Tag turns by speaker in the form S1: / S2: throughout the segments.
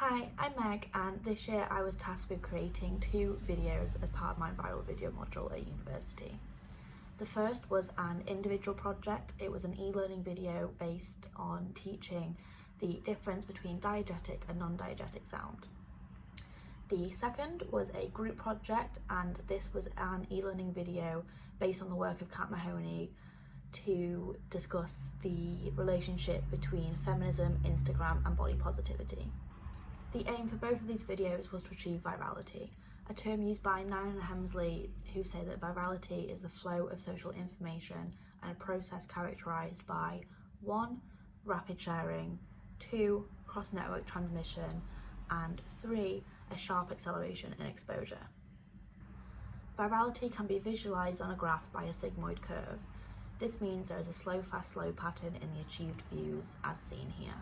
S1: Hi, I'm Meg, and this year I was tasked with creating 2 videos as part of my viral video module at university. The first was an individual project. It was an e-learning video based on teaching the difference between diegetic and non-diegetic sound. The second was a group project, and this was an e-learning video based on the work of Kat Mahoney to discuss the relationship between feminism, Instagram and body positivity. The aim for both of these videos was to achieve virality, a term used by Nairn and Hemsley, who say that virality is the flow of social information and a process characterised by 1. Rapid sharing, 2. Cross-network transmission, and 3. A sharp acceleration in exposure. Virality can be visualised on a graph by a sigmoid curve. This means there is a slow, fast, slow pattern in the achieved views as seen here.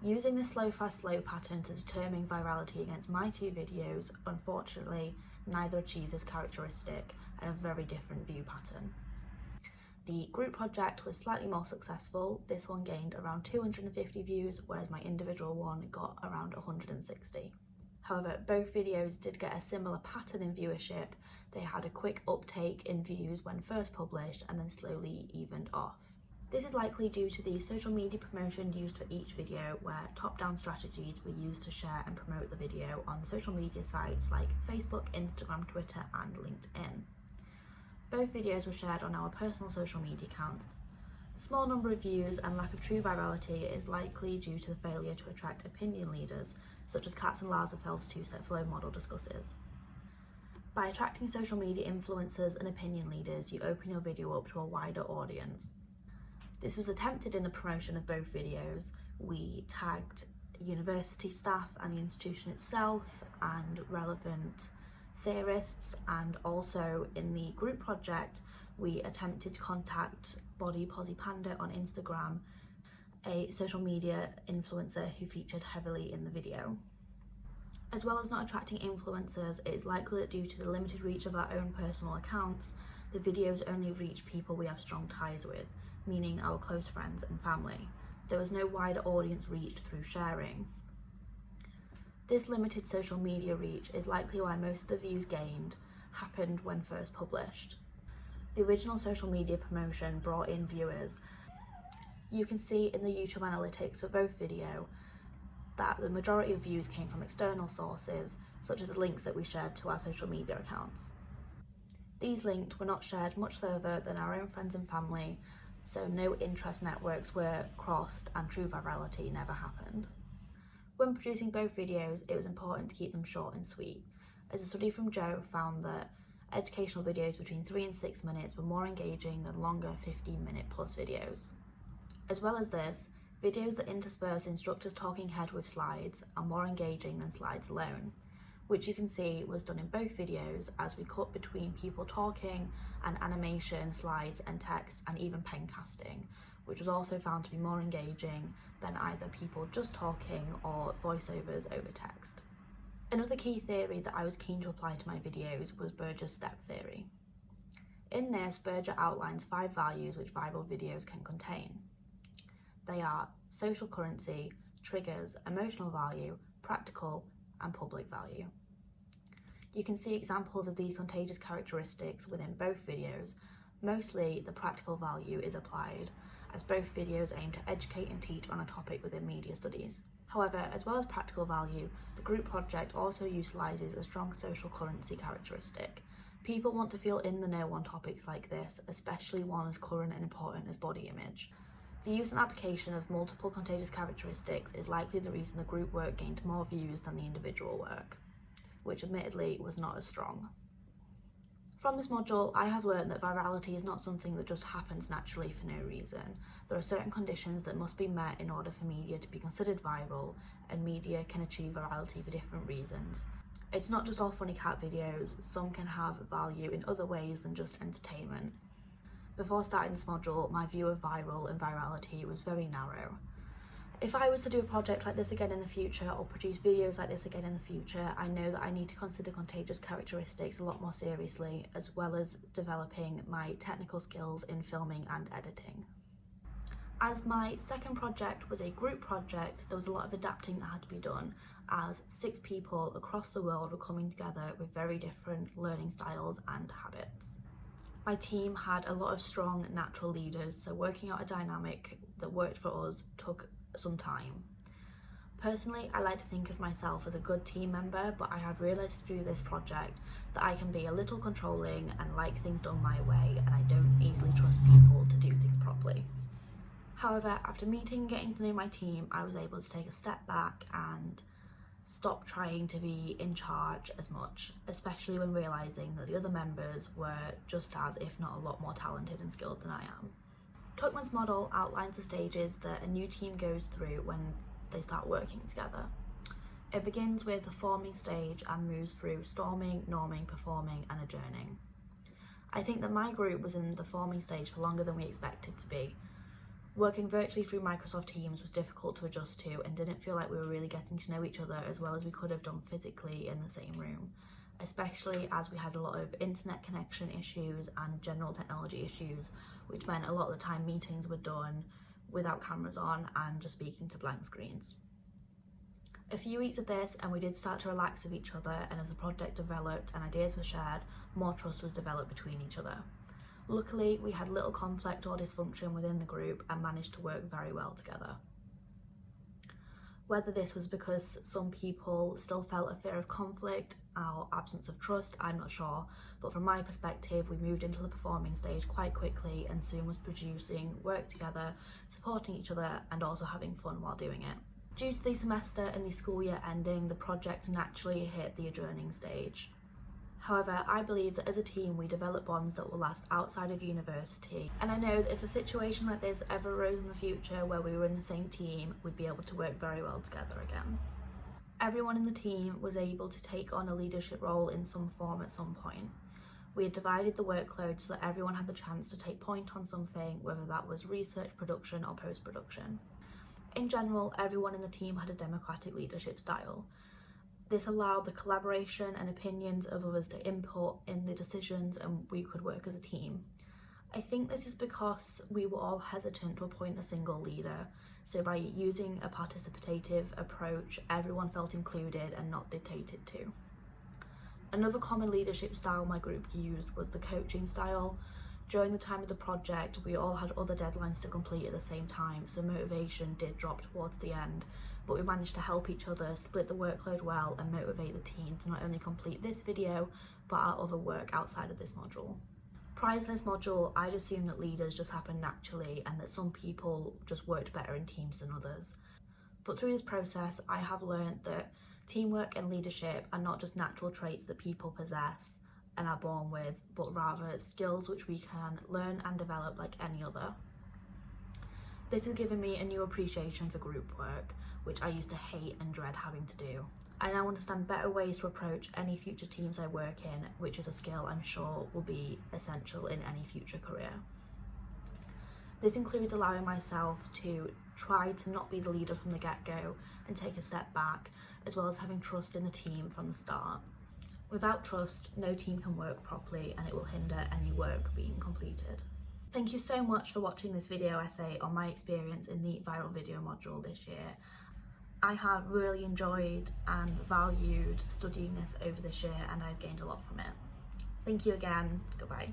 S1: Using the slow, fast, slow pattern to determine virality against my 2 videos, unfortunately, neither achieved this characteristic and a very different view pattern. The group project was slightly more successful. This one gained around 250 views, whereas my individual one got around 160. However, both videos did get a similar pattern in viewership. They had a quick uptake in views when first published and then slowly evened off. This is likely due to the social media promotion used for each video, where top-down strategies were used to share and promote the video on social media sites like Facebook, Instagram, Twitter and LinkedIn. Both videos were shared on our personal social media accounts. The small number of views and lack of true virality is likely due to the failure to attract opinion leaders, such as Katz and Lazafeld's 2-step flow model discusses. By attracting social media influencers and opinion leaders, you open your video up to a wider audience. This was attempted in the promotion of both videos. We tagged university staff and the institution itself and relevant theorists, and also in the group project we attempted to contact Body Posi Panda on Instagram, a social media influencer who featured heavily in the video. As well as not attracting influencers, it is likely that due to the limited reach of our own personal accounts, the videos only reach people we have strong ties with, meaning our close friends and family. There was no wider audience reached through sharing. This limited social media reach is likely why most of the views gained happened when first published. The original social media promotion brought in viewers. You can see in the YouTube analytics for both video that the majority of views came from external sources, such as the links that we shared to our social media accounts. These links were not shared much further than our own friends and family, so no interest networks were crossed and true virality never happened. When producing both videos, it was important to keep them short and sweet, as a study from Joe found that educational videos between 3 and 6 minutes were more engaging than longer 15-minute plus videos. As well as this, videos that intersperse instructors talking head with slides are more engaging than slides alone, which you can see was done in both videos as we cut between people talking and animation, slides and text and even pen casting, which was also found to be more engaging than either people just talking or voiceovers over text. Another key theory that I was keen to apply to my videos was Berger's step theory. In this, Berger outlines 5 values which viral videos can contain. They are social currency, triggers, emotional value, practical, and public value. You can see examples of these contagious characteristics within both videos. Mostly the practical value is applied, as both videos aim to educate and teach on a topic within media studies. However, as well as practical value, the group project also utilises a strong social currency characteristic. People want to feel in the know on topics like this, especially one as current and important as body image. The use and application of multiple contagious characteristics is likely the reason the group work gained more views than the individual work, which admittedly was not as strong. From this module, I have learned that virality is not something that just happens naturally for no reason. There are certain conditions that must be met in order for media to be considered viral, and media can achieve virality for different reasons. It's not just all funny cat videos, some can have value in other ways than just entertainment. Before starting this module, my view of viral and virality was very narrow. If I was to do a project like this again in the future, or produce videos like this again in the future, I know that I need to consider contagious characteristics a lot more seriously, as well as developing my technical skills in filming and editing. As my second project was a group project, there was a lot of adapting that had to be done, as 6 people across the world were coming together with very different learning styles and habits. My team had a lot of strong natural leaders, so working out a dynamic that worked for us took some time. Personally, I like to think of myself as a good team member, but I have realised through this project that I can be a little controlling and like things done my way, and I don't easily trust people to do things properly. However, after meeting and getting to know my team, I was able to take a step back and stop trying to be in charge as much, especially when realising that the other members were just as, if not a lot more talented and skilled than I am. Tuckman's model outlines the stages that a new team goes through when they start working together. It begins with the forming stage and moves through storming, norming, performing and adjourning. I think that my group was in the forming stage for longer than we expected to be. Working virtually through Microsoft Teams was difficult to adjust to and didn't feel like we were really getting to know each other as well as we could have done physically in the same room, especially as we had a lot of internet connection issues and general technology issues, which meant a lot of the time meetings were done without cameras on and just speaking to blank screens. A few weeks of this and we did start to relax with each other, and as the project developed and ideas were shared, more trust was developed between each other. Luckily, we had little conflict or dysfunction within the group and managed to work very well together. Whether this was because some people still felt a fear of conflict or absence of trust, I'm not sure, but from my perspective, we moved into the performing stage quite quickly and soon was producing work together, supporting each other and also having fun while doing it. Due to the semester and the school year ending, the project naturally hit the adjourning stage. However, I believe that as a team we develop bonds that will last outside of university, and I know that if a situation like this ever arose in the future where we were in the same team, we'd be able to work very well together again. Everyone in the team was able to take on a leadership role in some form at some point. We had divided the workload so that everyone had the chance to take point on something, whether that was research, production or post-production. In general, everyone in the team had a democratic leadership style. This allowed the collaboration and opinions of others to input in the decisions and we could work as a team. I think this is because we were all hesitant to appoint a single leader, so by using a participative approach, everyone felt included and not dictated to. Another common leadership style my group used was the coaching style. During the time of the project, we all had other deadlines to complete at the same time, so motivation did drop towards the end, but we managed to help each other, split the workload well and motivate the team to not only complete this video, but our other work outside of this module. Prior to this module, I'd assumed that leaders just happened naturally and that some people just worked better in teams than others. But through this process, I have learned that teamwork and leadership are not just natural traits that people possess and are born with, but rather skills which we can learn and develop like any other. This has given me a new appreciation for group work, which I used to hate and dread having to do. I now understand better ways to approach any future teams I work in, which is a skill I'm sure will be essential in any future career. This includes allowing myself to try to not be the leader from the get-go and take a step back, as well as having trust in the team from the start. Without trust, no team can work properly and it will hinder any work being completed. Thank you so much for watching this video essay on my experience in the viral video module this year. I have really enjoyed and valued studying this over this year and I've gained a lot from it. Thank you again, goodbye.